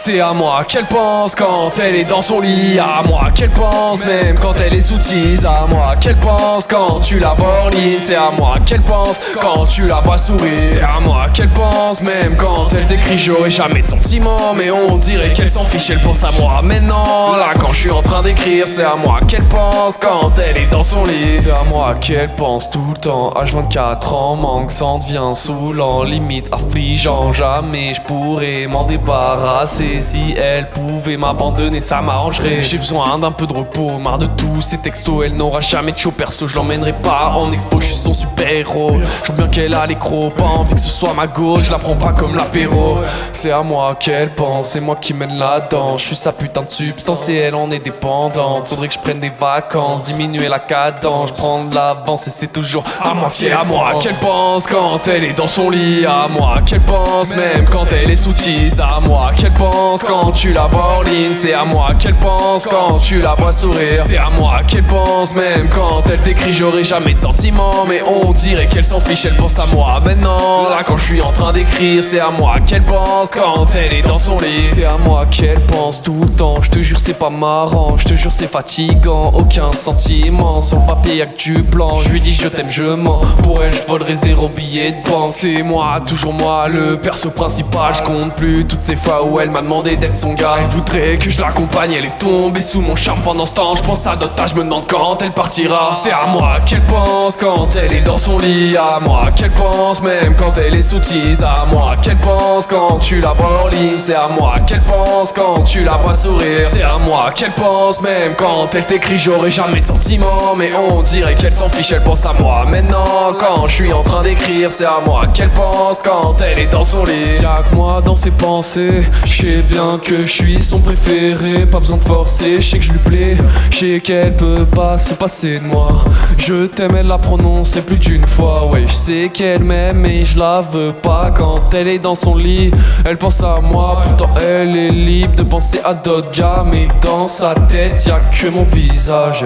C'est à moi qu'elle pense quand elle est dans son lit. À moi qu'elle pense même quand elle est sous tease. À moi qu'elle pense quand tu la vois en ligne. C'est à moi qu'elle pense quand tu la vois sourire. C'est à moi qu'elle pense même quand elle t'écrit. J'aurai jamais de sentiments, mais on dirait qu'elle s'en fiche. Elle pense à moi maintenant, là quand je suis en train d'écrire. C'est à moi qu'elle pense quand elle est dans son lit. C'est à moi qu'elle pense tout le temps. H24 ans, manque, ça devient saoulant, limite affligeant. Jamais je pourrais m'en débarrasser. Si elle pouvait m'abandonner, ça m'arrangerait. J'ai besoin d'un peu de repos, marre de tous ces textos. Elle n'aura jamais de show perso, je l'emmènerai pas en expo. Je suis son super héros, je veux bien qu'elle a l'écro. Pas envie que ce soit ma gauche, je la prends pas comme l'apéro. C'est à moi qu'elle pense, c'est moi qui mène la danse. Je suis sa putain de substance et elle en est dépendante. Faudrait que je prenne des vacances, diminuer la cadence. Je prends de l'avance et c'est toujours à moi. C'est à moi qu'elle pense quand elle est dans son lit. À moi qu'elle pense même quand elle est sous tease. À moi qu'elle pense quand tu la vois en ligne. C'est à moi qu'elle pense quand tu la vois sourire. C'est à moi qu'elle pense même quand elle t'écrit. J'aurai jamais de sentiments, mais on dirait qu'elle s'en fiche. Elle pense à moi maintenant, là quand je suis en train d'écrire. C'est à moi qu'elle pense quand elle est dans son lit. C'est à moi qu'elle pense tout le temps. Je te jure c'est pas marrant, je te jure c'est fatigant. Aucun sentiment, sur le papier y'a que du blanc. Je lui dis je t'aime, je mens. Pour elle je volerai 0 billet de banque. C'est moi, toujours moi, le perso principal. Je compte plus toutes ces fois où elle m'a demandé d'être son gars. Elle voudrait que je l'accompagne, elle est tombée sous mon charme pendant ce temps. Je pense à d'autres, je me demande quand elle partira. C'est à moi qu'elle pense quand elle est dans son lit. À moi qu'elle pense même quand elle est sous tease. À moi qu'elle pense quand tu la vois en ligne. C'est à moi qu'elle pense quand tu la vois sourire. C'est à moi qu'elle pense même quand elle t'écrit. J'aurai jamais de sentiments, mais on dirait qu'elle s'en fiche. Elle pense à moi maintenant quand je suis en train d'écrire. C'est à moi qu'elle pense quand elle est dans son lit. Y'a que moi dans ses pensées, je sais bien que je suis son préféré. Pas besoin de forcer, je sais que je lui plais. Je sais qu'elle peut pas se passer de moi. Je t'aime, elle l'a prononcé plus d'une fois. Ouais, je sais qu'elle m'aime mais je la veux pas. Quand elle est dans son lit, elle pense à moi. Pourtant elle est libre de penser à d'autres gars, mais dans sa tête y'a que mon visage.